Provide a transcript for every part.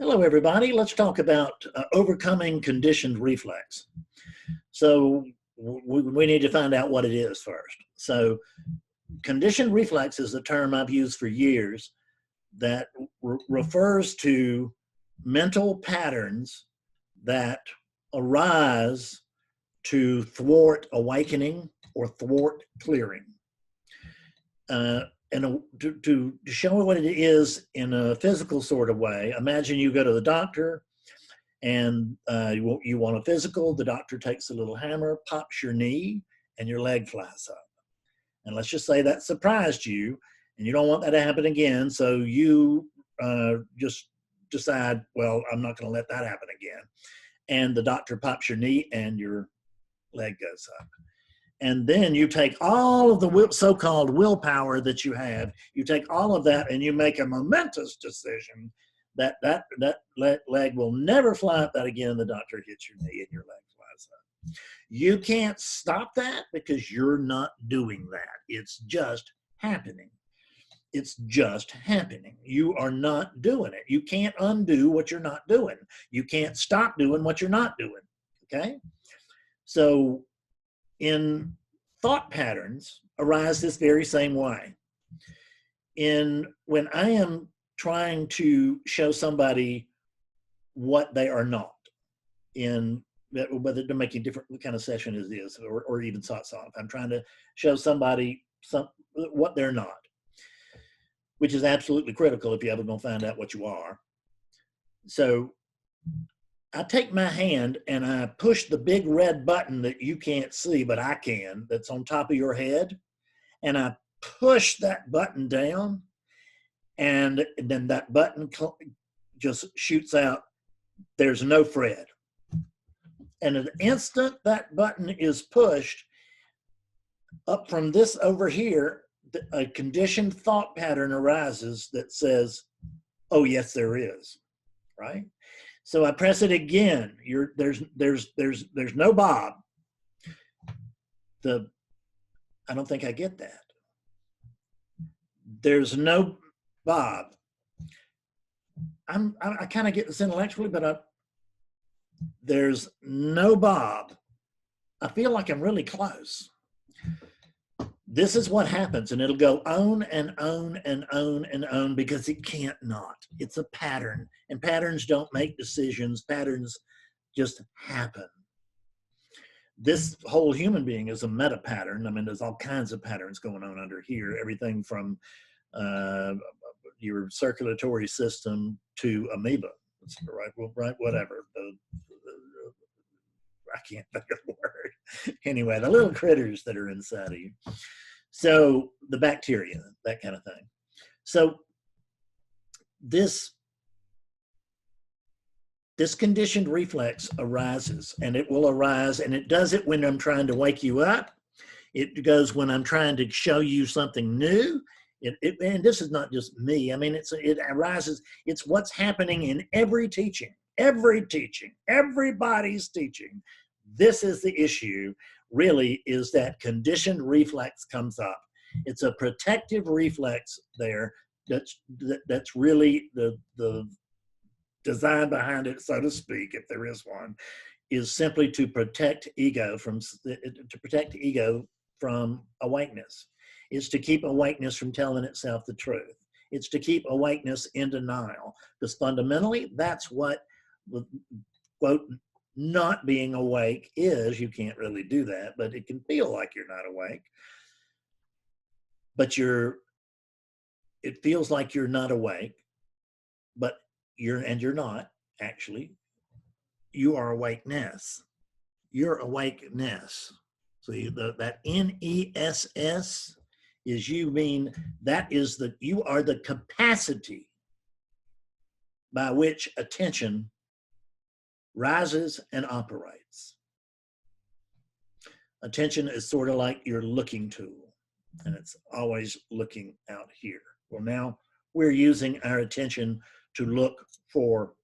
Hello, everybody. Let's talk about overcoming conditioned reflex. So we need to find out what it is first. So conditioned reflex is a term I've used for years that refers to mental patterns that arise to thwart awakening or thwart clearing. And to show what it is in a physical sort of way, imagine you go to the doctor and you want a physical. The doctor takes a little hammer, pops your knee, and your leg flies up. And let's just say that surprised you, and you don't want that to happen again. So you just decide, well, I'm not going to let that happen again. And the doctor pops your knee, and your leg goes up. And then you take all of the so-called willpower that you have, you take all of that and you make a momentous decision that leg will never fly up that again. The doctor hits your knee and your leg flies up. You can't stop that because you're not doing that. It's just happening. It's just happening. You are not doing it. You can't undo what you're not doing. You can't stop doing what you're not doing, okay? So in thought patterns arise this very same way. When I am trying to show somebody what they are not, whether they're making different kind of session as this, or even satsang, I'm trying to show somebody what they're not, which is absolutely critical if you're ever going to find out what you are. So I take my hand and I push the big red button that you can't see, but I can, that's on top of your head. And I push that button down, and then that button just shoots out, there's no Fred. And the instant that button is pushed, up from this over here, a conditioned thought pattern arises that says, oh, yes, there is, right? So I press it again. There's no Bob. I don't think I get that. There's no Bob. I kind of get this intellectually, but there's no Bob. I feel like I'm really close. This is what happens, and it'll go on and on and on and on because it can't not. It's a pattern, and patterns don't make decisions. Patterns just happen. This whole human being is a meta pattern. I mean, there's all kinds of patterns going on under here, everything from your circulatory system to amoeba, right, whatever. I can't think of the word. Anyway, the little critters that are inside of you. So the bacteria, that kind of thing. So this conditioned reflex arises, and it will arise, and it does it when I'm trying to wake you up. It goes when I'm trying to show you something new. And this is not just me. I mean, it arises. It's what's happening in every teaching, everybody's teaching. This is the issue, really, is that conditioned reflex comes up. It's a protective reflex there that's really the design behind it, so to speak, if there is one, is simply to protect ego from awakeness. It's to keep awakeness from telling itself the truth. It's to keep awakeness in denial, because fundamentally that's what, quote, not being awake is. You can't really do that, but it can feel like you're not awake. But it feels like you're not awake, but you're not, actually. You are awakeness. You're awakeness. So that NESS is you mean that is you are the capacity by which attention rises and operates. Attention is sort of like your looking tool, and it's always looking out here. Well, now we're using our attention to look for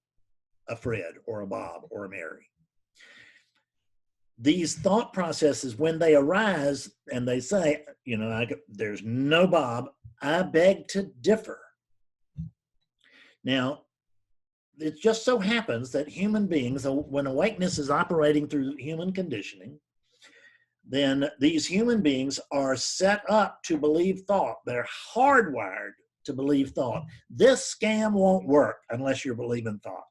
a Fred or a Bob or a Mary. These thought processes, when they arise and they say, there's no Bob, I beg to differ. Now, it just so happens that human beings, when awakeness is operating through human conditioning, then these human beings are set up to believe thought. They're hardwired to believe thought. This scam won't work unless you're believing thought.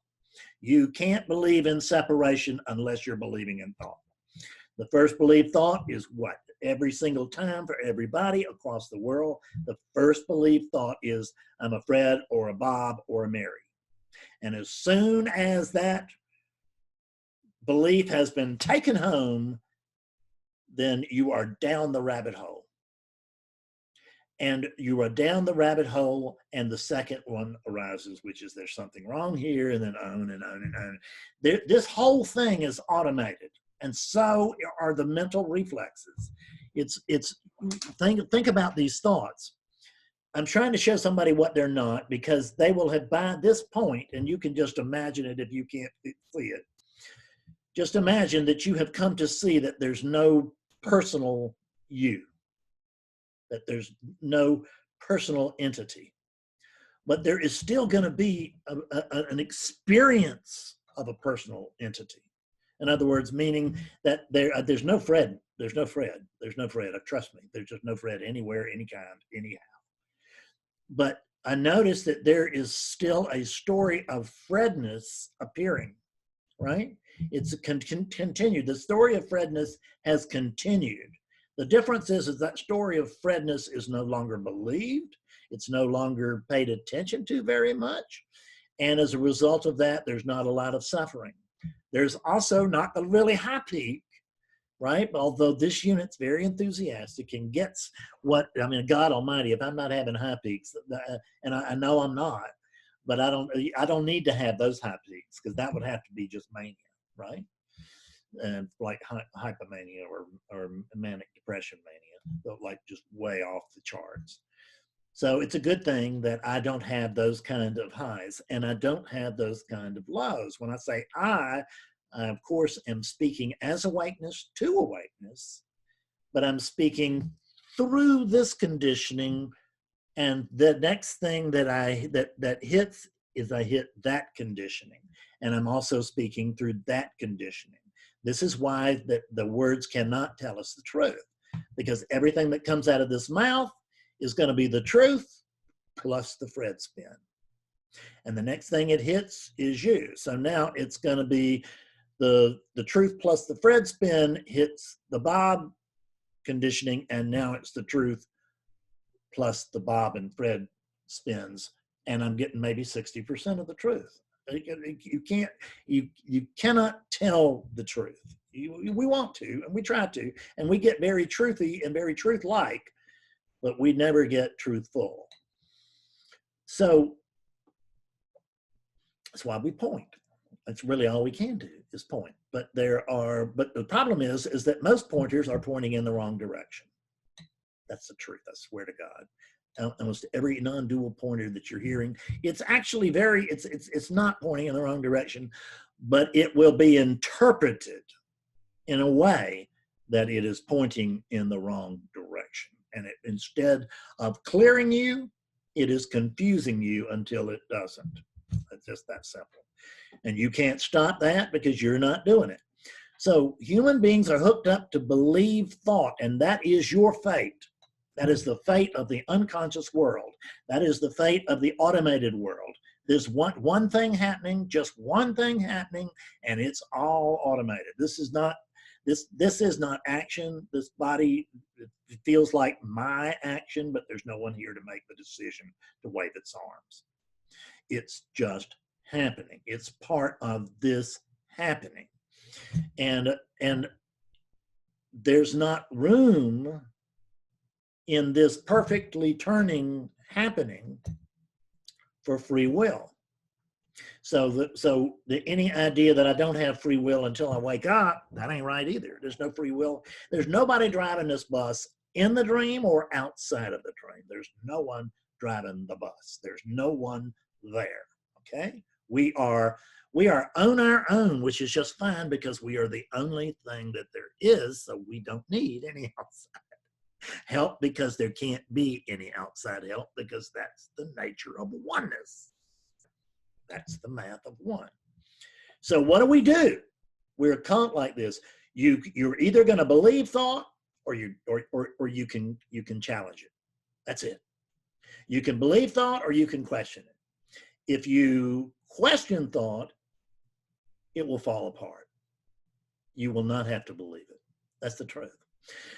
You can't believe in separation unless you're believing in thought. The first believed thought is what? Every single time for everybody across the world, the first believed thought is, I'm a Fred or a Bob or a Mary. And as soon as that belief has been taken home, then you are down the rabbit hole. And you are down the rabbit hole, and the second one arises, which is there's something wrong here, and then on and on and on. This whole thing is automated, and so are the mental reflexes. Think about these thoughts. I'm trying to show somebody what they're not, because they will have, by this point, and you can just imagine it if you can't see it, just imagine that you have come to see that there's no personal you, that there's no personal entity, but there is still going to be an experience of a personal entity. In other words, meaning that there's no Fred, there's no Fred, there's no Fred. Trust me, there's just no Fred anywhere, any kind, anyhow. But I noticed that there is still a story of Fredness appearing, right? It's continued. The story of Fredness has continued. The difference is that story of Fredness is no longer believed. It's no longer paid attention to very much. And as a result of that, there's not a lot of suffering. There's also not a really high peak, right? Although this unit's very enthusiastic and gets what, I mean, God Almighty, if I'm not having high peaks, and I know I'm not, but I don't need to have those high peaks, because that would have to be just mania, right? And like hypomania or manic depression mania, like just way off the charts. So it's a good thing that I don't have those kind of highs, and I don't have those kind of lows. When I say I of course am speaking as awakeness to awakeness, but I'm speaking through this conditioning, and the next thing that hits is I hit that conditioning, and I'm also speaking through that conditioning. This is why the words cannot tell us the truth, because everything that comes out of this mouth is going to be the truth plus the Fred spin. And the next thing it hits is you. So now it's going to be the truth plus the Fred spin hits the Bob conditioning, and now it's the truth plus the Bob and Fred spins, and I'm getting maybe 60% of the truth. You cannot tell the truth. We want to, and we try to, and we get very truthy and very truth-like, but we never get truthful. So that's why we point. That's really all we can do, is point. But the problem is that most pointers are pointing in the wrong direction. That's the truth, I swear to God. Almost every non-dual pointer that you're hearing, it's actually it's not pointing in the wrong direction, but it will be interpreted in a way that it is pointing in the wrong direction. And instead of clearing you, it is confusing you until it doesn't. It's just that simple. And you can't stop that because you're not doing it. So human beings are hooked up to believe thought, and that is your fate. That is the fate of the unconscious world. That is the fate of the automated world. There's one thing happening, just one thing happening, and it's all automated. This is not action. This body, it feels like my action, but there's no one here to make the decision to wave its arms. It's just happening. It's part of this happening. And there's not room in this perfectly turning happening for free will. So any idea that I don't have free will until I wake up, that ain't right either. There's no free will. There's nobody driving this bus in the dream or outside of the dream. There's no one driving the bus. There's no one there, okay? We are on our own, which is just fine, because we are the only thing that there is, so we don't need any outside help, because there can't be any outside help, because that's the nature of oneness. That's the math of 1. So what do? We're like this. You're either going to believe thought or you can challenge it. That's it. You can believe thought or you can question it. If you question thought, it will fall apart. You will not have to believe it. That's the truth.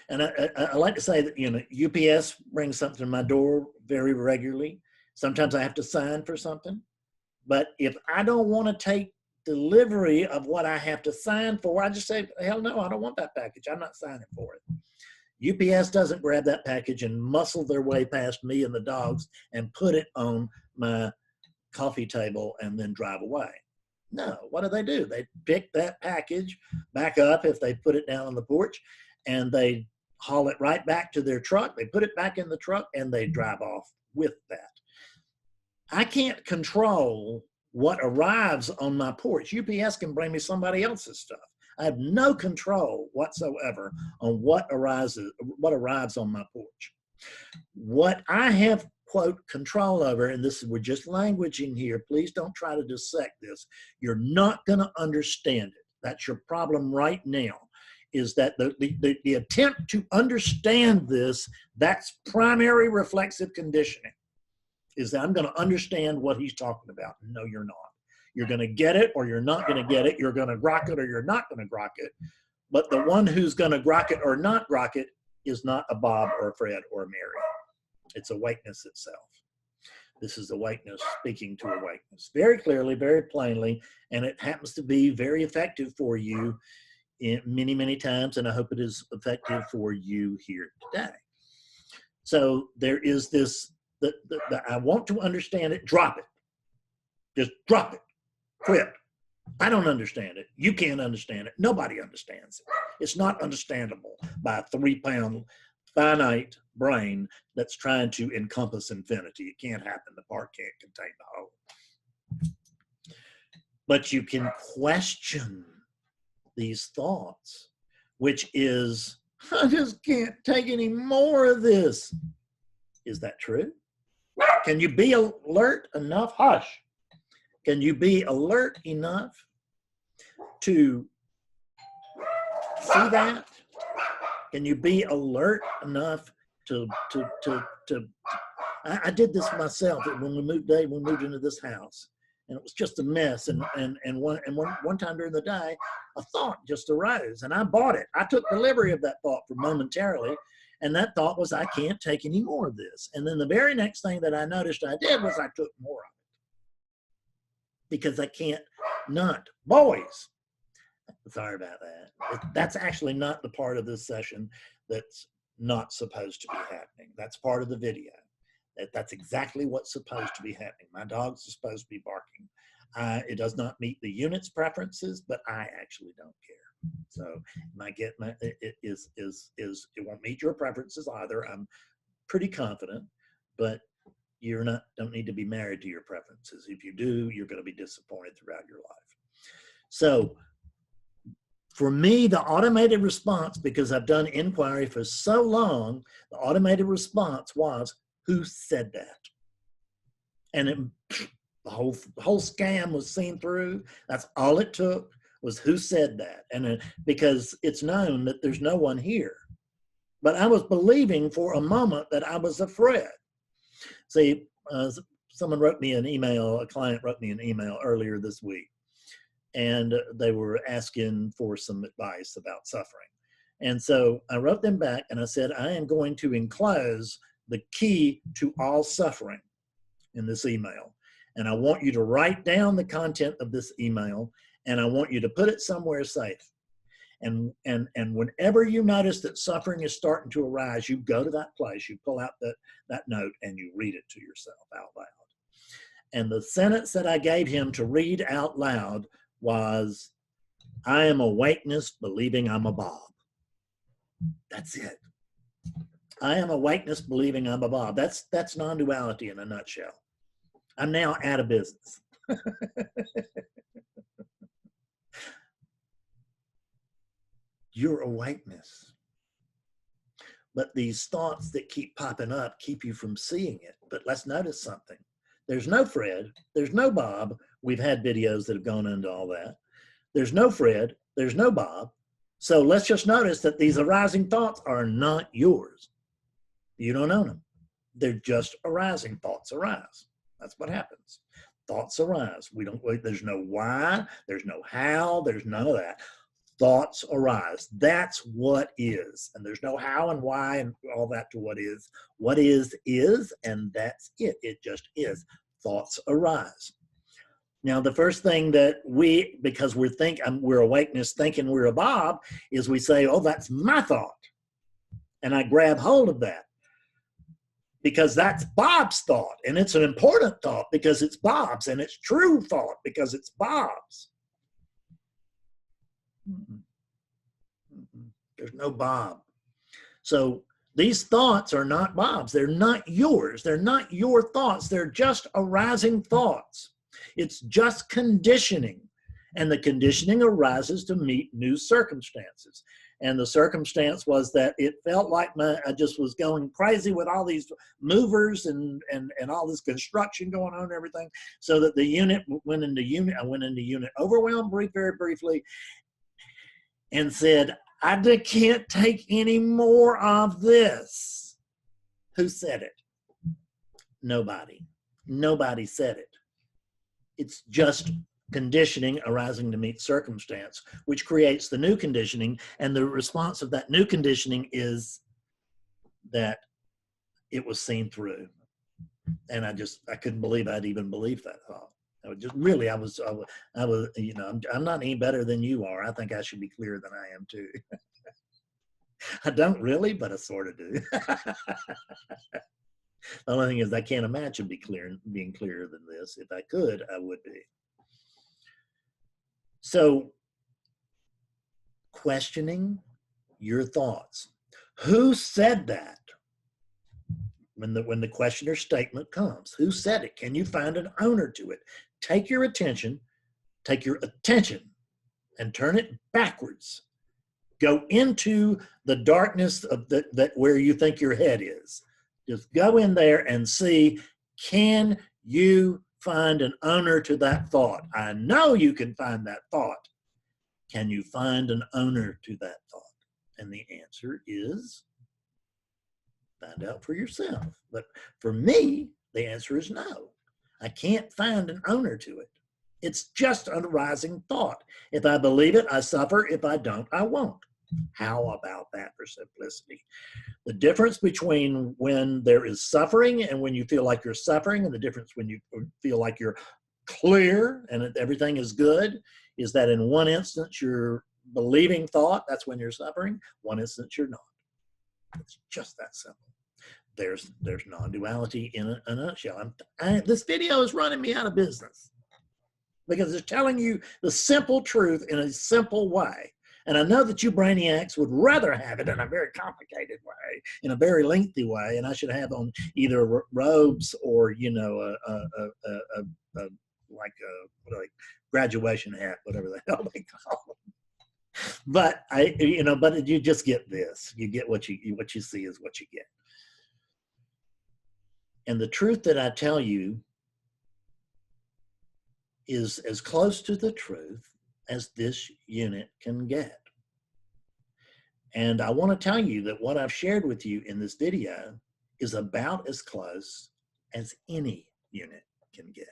And I like to say that, you know, UPS brings something to my door very regularly. Sometimes I have to sign for something. But if I don't want to take delivery of what I have to sign for, I just say, hell no, I don't want that package. I'm not signing for it. UPS doesn't grab that package and muscle their way past me and the dogs and put it on my coffee table and then drive away. No, what do? They pick that package back up if they put it down on the porch, and they haul it right back to their truck. They put it back in the truck and they drive off with that. I can't control what arrives on my porch. UPS can bring me somebody else's stuff. I have no control whatsoever on what arrives on my porch. What I have, quote, control over, and this we're just languaging here, please don't try to dissect this. You're not going to understand it. That's your problem right now, is that the attempt to understand this, that's primary reflexive conditioning, is that I'm going to understand what he's talking about. No, you're not. You're going to get it or you're not going to get it. You're going to grok it or you're not going to grok it. But the one who's going to grok it or not grok it is not a Bob or a Fred or a Mary. It's awakeness itself. This is awakeness speaking to awakeness very clearly, very plainly, and it happens to be very effective for you in many, many times, and I hope it is effective for you here today. So there is this, I want to understand it, drop it. Just drop it. Quit. I don't understand it. You can't understand it. Nobody understands it. It's not understandable by a 3-pound finite brain that's trying to encompass infinity. It can't happen. The part can't contain the whole. But you can question these thoughts, which is, I just can't take any more of this. Is that true? Can you be alert enough? Hush. Can you be alert enough to see that? Can you be alert enough to I did this myself when we moved into this house, and it was just a mess. And one time during the day, a thought just arose, and I bought it. I took delivery of that thought for momentarily, and that thought was, I can't take any more of this. And then the very next thing that I noticed I did was I took more of it. Because I can't not. Boys, sorry about that. That's actually not the part of this session that's not supposed to be happening. That's part of the video. That's exactly what's supposed to be happening. My dog's supposed to be barking. It does not meet the unit's preferences, but I actually don't care. So it won't meet your preferences either. I'm pretty confident, but don't need to be married to your preferences. If you do, you're going to be disappointed throughout your life. So for me, the automated response, because I've done inquiry for so long, the automated response was, who said that? And the whole scam was seen through. That's all it took, was who said that. And because it's known that there's no one here. But I was believing for a moment that I was a Fred. See, someone wrote me an email, a client wrote me an email earlier this week, and they were asking for some advice about suffering. And so I wrote them back and I said, I am going to enclose the key to all suffering in this email. And I want you to write down the content of this email, and I want you to put it somewhere safe. And whenever you notice that suffering is starting to arise, you go to that place, you pull out that note, and you read it to yourself out loud. And the sentence that I gave him to read out loud was, I am awakeness believing I'm a Bob. That's it. I am awakeness believing I'm a Bob. That's non-duality in a nutshell. I'm now out of business. Your awakeness. But these thoughts that keep popping up keep you from seeing it. But let's notice something. There's no Fred, there's no Bob, We've had videos that have gone into all that. There's no Fred, there's no Bob. So let's just notice that these arising thoughts are not yours. You don't own them. They're just arising. Thoughts arise. That's what happens. Thoughts arise. There's no why, there's no how, there's none of that. Thoughts arise. That's what is. And there's no how and why and all that to what is. What is, and that's it. It just is. Thoughts arise. Now, the first thing that because we're awakeness thinking we're a Bob, is we say, oh, that's my thought. And I grab hold of that. Because that's Bob's thought. And it's an important thought because it's Bob's. And it's true thought because it's Bob's. There's no Bob. So these thoughts are not Bob's. They're not yours. They're not your thoughts. They're just arising thoughts. It's just conditioning. And the conditioning arises to meet new circumstances. And the circumstance was that it felt like I just was going crazy with all these movers and all this construction going on and everything. So that the unit went into unit. I went into unit overwhelmed very briefly and said, I can't take any more of this. Who said it? Nobody. Nobody said it. It's just conditioning arising to meet circumstance, which creates the new conditioning. And the response of that new conditioning is that it was seen through. And I couldn't believe I'd even believed that thought. I was, you know, I'm not any better than you are. I think I should be clearer than I am too. I don't really, but I sort of do. The only thing is I can't imagine being clearer than this. If I could, I would be. So, questioning your thoughts. Who said that? When the questioner's statement comes, who said it? Can you find an owner to it? Take your attention and turn it backwards. Go into the darkness of that where you think your head is. Just go in there and see, can you find an owner to that thought? I know you can find that thought. Can you find an owner to that thought? And the answer is, find out for yourself. But for me, the answer is no. I can't find an owner to it. It's just an arising thought. If I believe it, I suffer. If I don't, I won't. How about that for simplicity? The difference between when there is suffering and when you feel like you're suffering, and the difference when you feel like you're clear and everything is good, is that in one instance you're believing thought, that's when you're suffering. One instance you're not. It's just that simple. There's non-duality in a nutshell. This video is running me out of business because it's telling you the simple truth in a simple way. And I know that you brainiacs would rather have it in a very complicated way, in a very lengthy way, and I should have on either robes or, you know, like a graduation hat, whatever the hell they call them. But but you just get this. You get what you see is what you get. And the truth that I tell you is as close to the truth as this unit can get. And I want to tell you that what I've shared with you in this video is about as close as any unit can get.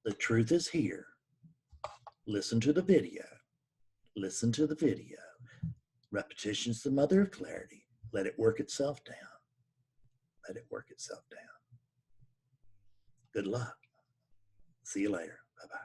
The truth is here. Listen to the video. Listen to the video. Repetition's the mother of clarity. Let it work itself down. Let it work itself down. Good luck. See you later. Bye-bye.